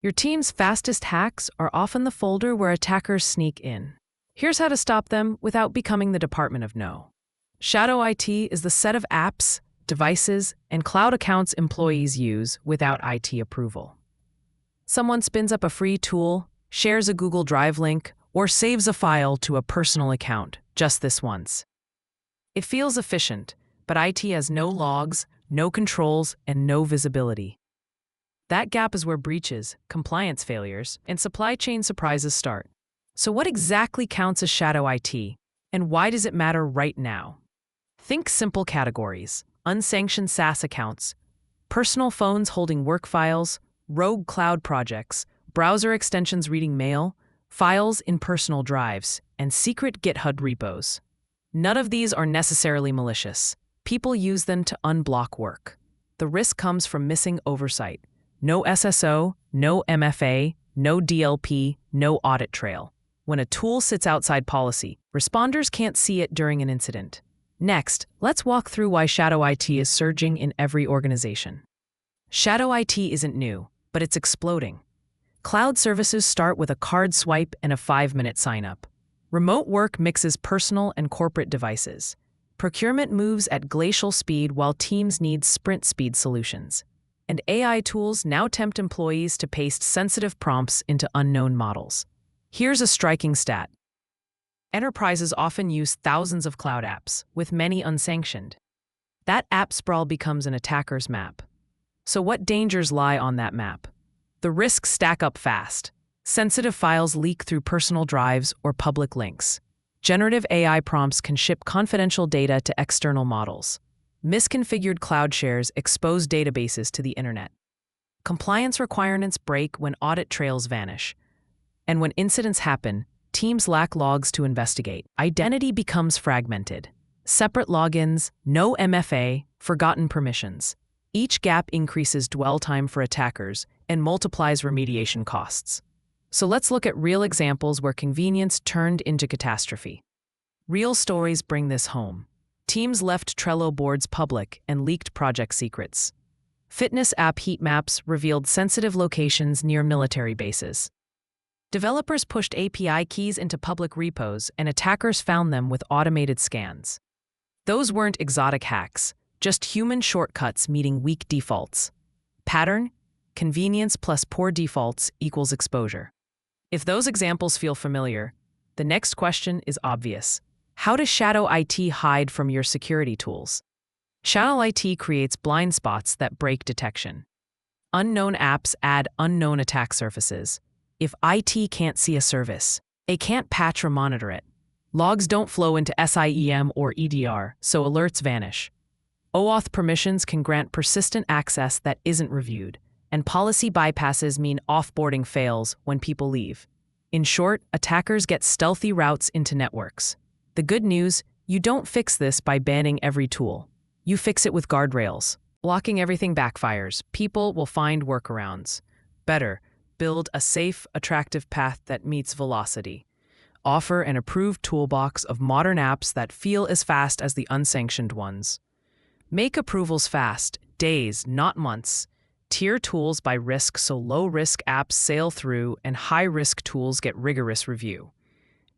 Your team's fastest hacks are often the folder where attackers sneak in. Here's how to stop them without becoming the Department of No. Shadow IT is the set of apps, devices, and cloud accounts employees use without IT approval. Someone spins up a free tool, shares a Google Drive link, or saves a file to a personal account just this once. It feels efficient, but IT has no logs, no controls, and no visibility. That gap is where breaches, compliance failures, and supply chain surprises start. So what exactly counts as shadow IT, and why does it matter right now? Think simple categories: unsanctioned SaaS accounts, personal phones holding work files, rogue cloud projects, browser extensions reading mail, files in personal drives, and secret GitHub repos. None of these are necessarily malicious. People use them to unblock work. The risk comes from missing oversight. No SSO, no MFA, no DLP, no audit trail. When a tool sits outside policy, responders can't see it during an incident. Next, let's walk through why shadow IT is surging in every organization. Shadow IT isn't new, but it's exploding. Cloud services start with a card swipe and a 5-minute sign-up. Remote work mixes personal and corporate devices. Procurement moves at glacial speed while teams need sprint speed solutions. And AI tools now tempt employees to paste sensitive prompts into unknown models. Here's a striking stat. Enterprises often use thousands of cloud apps, with many unsanctioned. That app sprawl becomes an attacker's map. So what dangers lie on that map? The risks stack up fast. Sensitive files leak through personal drives or public links. Generative AI prompts can ship confidential data to external models. Misconfigured cloud shares expose databases to the internet. Compliance requirements break when audit trails vanish. And when incidents happen, teams lack logs to investigate. Identity becomes fragmented. Separate logins, no MFA, forgotten permissions. Each gap increases dwell time for attackers and multiplies remediation costs. So let's look at real examples where convenience turned into catastrophe. Real stories bring this home. Teams left Trello boards public and leaked project secrets. Fitness app heat maps revealed sensitive locations near military bases. Developers pushed API keys into public repos and attackers found them with automated scans. Those weren't exotic hacks, just human shortcuts meeting weak defaults. Pattern: convenience plus poor defaults equals exposure. If those examples feel familiar, the next question is obvious. How does shadow IT hide from your security tools? Shadow IT creates blind spots that break detection. Unknown apps add unknown attack surfaces. If IT can't see a service, it can't patch or monitor it. Logs don't flow into SIEM or EDR, so alerts vanish. OAuth permissions can grant persistent access that isn't reviewed, and policy bypasses mean offboarding fails when people leave. In short, attackers get stealthy routes into networks. The good news, you don't fix this by banning every tool. You fix it with guardrails. Blocking everything backfires. People will find workarounds. Better, build a safe, attractive path that meets velocity. Offer an approved toolbox of modern apps that feel as fast as the unsanctioned ones. Make approvals fast, days, not months. Tier tools by risk so low-risk apps sail through and high-risk tools get rigorous review.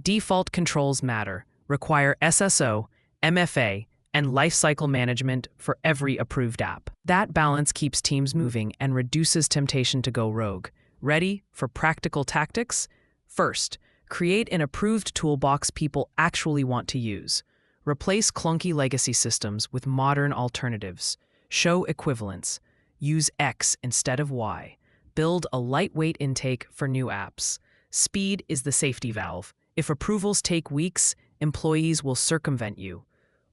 Default controls matter. Require SSO, MFA, and lifecycle management for every approved app. That balance keeps teams moving and reduces temptation to go rogue. Ready for practical tactics? First, create an approved toolbox people actually want to use. Replace clunky legacy systems with modern alternatives. Show equivalence. Use X instead of Y. Build a lightweight intake for new apps. Speed is the safety valve. If approvals take weeks, employees will circumvent you.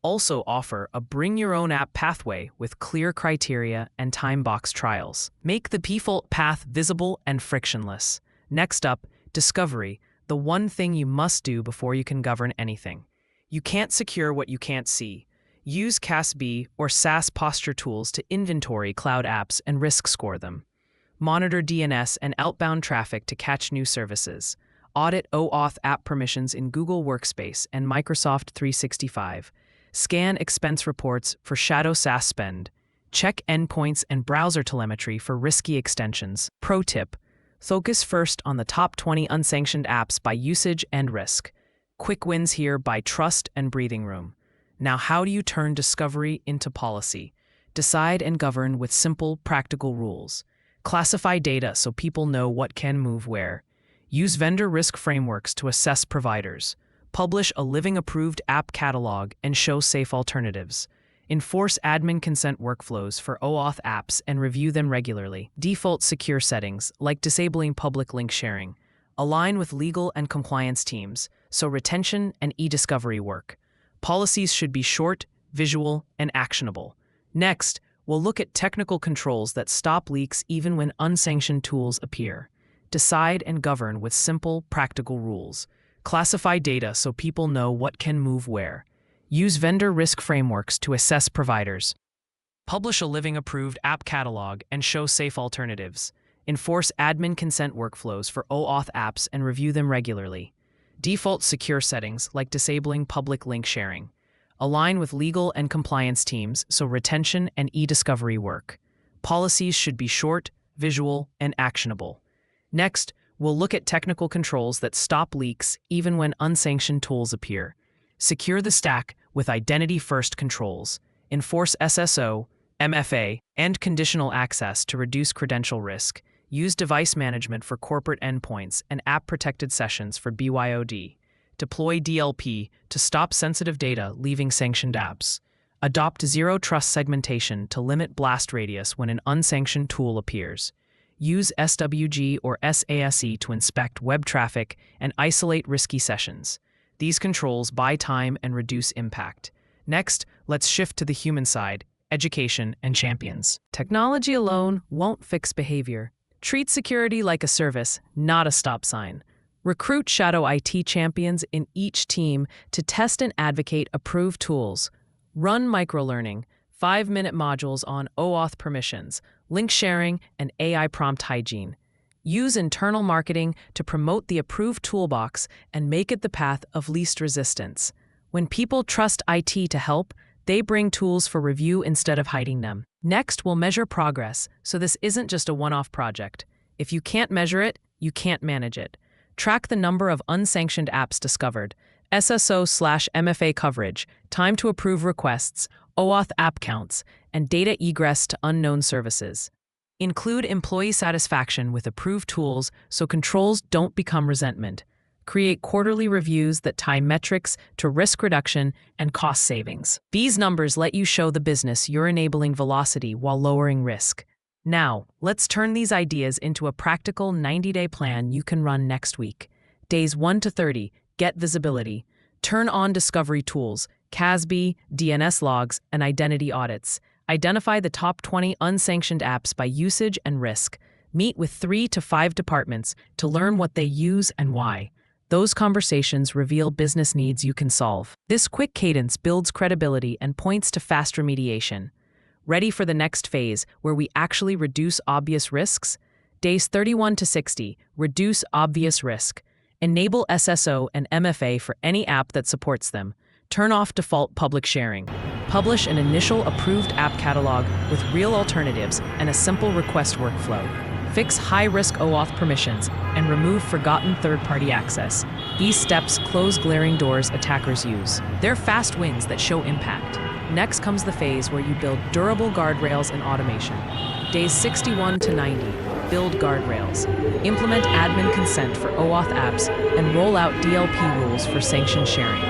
Also offer a bring-your-own-app pathway with clear criteria and time-box trials. Make the default path visible and frictionless. Next up, discovery, the one thing you must do before you can govern anything. You can't secure what you can't see. Use CASB or SaaS posture tools to inventory cloud apps and risk score them. Monitor DNS and outbound traffic to catch new services. Audit OAuth app permissions in Google Workspace and Microsoft 365. Scan expense reports for shadow SaaS spend. Check endpoints and browser telemetry for risky extensions. Pro tip: Focus first on the top 20 unsanctioned apps by usage and risk. Quick wins here by trust and breathing room. Now, how do you turn discovery into policy? Decide and govern with simple, practical rules. Classify data so people know what can move where. Use vendor risk frameworks to assess providers. Publish a living approved app catalog and show safe alternatives. Enforce admin consent workflows for OAuth apps and review them regularly. Default secure settings, like disabling public link sharing. Align with legal and compliance teams, so retention and e-discovery work. Policies should be short, visual, and actionable. Next, we'll look at technical controls that stop leaks even when unsanctioned tools appear. Decide and govern with simple, practical rules. Classify data so people know what can move where. Use vendor risk frameworks to assess providers. Publish a living approved app catalog and show safe alternatives. Enforce admin consent workflows for OAuth apps and review them regularly. Default secure settings, like disabling public link sharing. Align with legal and compliance teams so retention and e-discovery work. Policies should be short, visual, and actionable. Next, we'll look at technical controls that stop leaks even when unsanctioned tools appear. Secure the stack with identity-first controls. Enforce SSO, MFA, and conditional access to reduce credential risk. Use device management for corporate endpoints and app-protected sessions for BYOD. Deploy DLP to stop sensitive data leaving sanctioned apps. Adopt zero-trust segmentation to limit blast radius when an unsanctioned tool appears. Use SWG or SASE to inspect web traffic and isolate risky sessions. These controls buy time and reduce impact. Next, let's shift to the human side, education and champions. Technology alone won't fix behavior. Treat security like a service, not a stop sign. Recruit shadow IT champions in each team to test and advocate approved tools. Run microlearning, 5-minute modules on OAuth permissions, link sharing, and AI prompt hygiene. Use internal marketing to promote the approved toolbox and make it the path of least resistance. When people trust IT to help, they bring tools for review instead of hiding them. Next, we'll measure progress, so this isn't just a one-off project. If you can't measure it, you can't manage it. Track the number of unsanctioned apps discovered, SSO/MFA coverage, time to approve requests, OAuth app counts, and data egress to unknown services. Include employee satisfaction with approved tools so controls don't become resentment. Create quarterly reviews that tie metrics to risk reduction and cost savings. These numbers let you show the business you're enabling velocity while lowering risk. Now, let's turn these ideas into a practical 90-day plan you can run next week. Days 1 to 30, get visibility. Turn on discovery tools, CASB, DNS logs, and identity audits. Identify the top 20 unsanctioned apps by usage and risk. Meet with 3 to 5 departments to learn what they use and why. Those conversations reveal business needs you can solve. This quick cadence builds credibility and points to fast remediation. Ready for the next phase, where we actually reduce obvious risks? Days 31 to 60, reduce obvious risk. Enable SSO and MFA for any app that supports them. Turn off default public sharing. Publish an initial approved app catalog with real alternatives and a simple request workflow. Fix high-risk OAuth permissions and remove forgotten third-party access. These steps close glaring doors attackers use. They're fast wins that show impact. Next comes the phase where you build durable guardrails and automation. Days 61 to 90, build guardrails. Implement admin consent for OAuth apps and roll out DLP rules for sanction sharing.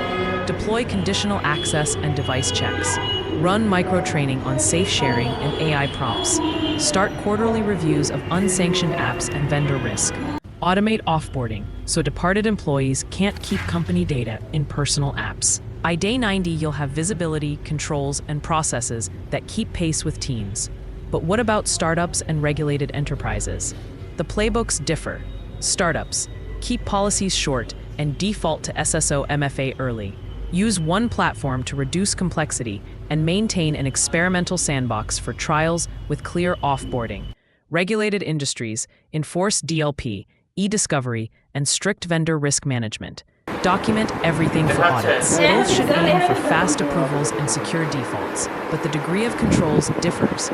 Deploy conditional access and device checks. Run micro-training on safe sharing and AI prompts. Start quarterly reviews of unsanctioned apps and vendor risk. Automate offboarding so departed employees can't keep company data in personal apps. By day 90, you'll have visibility, controls, and processes that keep pace with teams. But what about startups and regulated enterprises? The playbooks differ. Startups, keep policies short and default to SSO MFA early. Use one platform to reduce complexity and maintain an experimental sandbox for trials with clear offboarding. Regulated industries enforce DLP, e-discovery, and strict vendor risk management. Document everything for audits. Both should aim for fast approvals and secure defaults, but the degree of controls differs.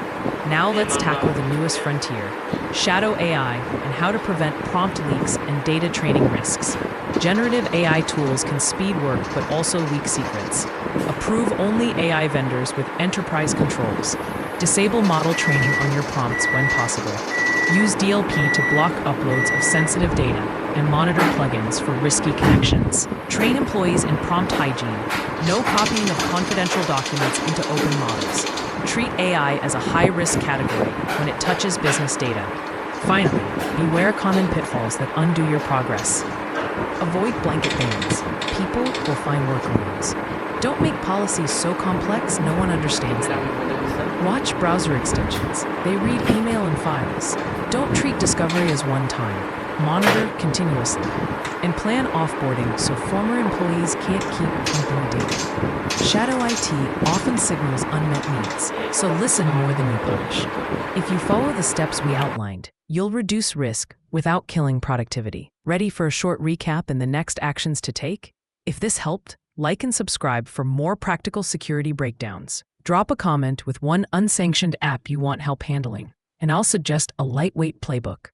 Now let's tackle the newest frontier, shadow AI and how to prevent prompt leaks and data training risks. Generative AI tools can speed work but also leak secrets. Approve only AI vendors with enterprise controls. Disable model training on your prompts when possible. Use DLP to block uploads of sensitive data and monitor plugins for risky connections. Train employees in prompt hygiene. No copying of confidential documents into open models. Treat AI as a high-risk category when it touches business data. Finally, beware common pitfalls that undo your progress. Avoid blanket bans. People will find workarounds. Don't make policies so complex no one understands them. Watch browser extensions. They read email and files. Don't treat discovery as one time. Monitor continuously. And plan offboarding so former employees can't keep company data. Shadow IT often signals unmet needs, so listen more than you punish. If you follow the steps we outlined, you'll reduce risk without killing productivity. Ready for a short recap and the next actions to take? If this helped, like and subscribe for more practical security breakdowns. Drop a comment with one unsanctioned app you want help handling, and I'll suggest a lightweight playbook.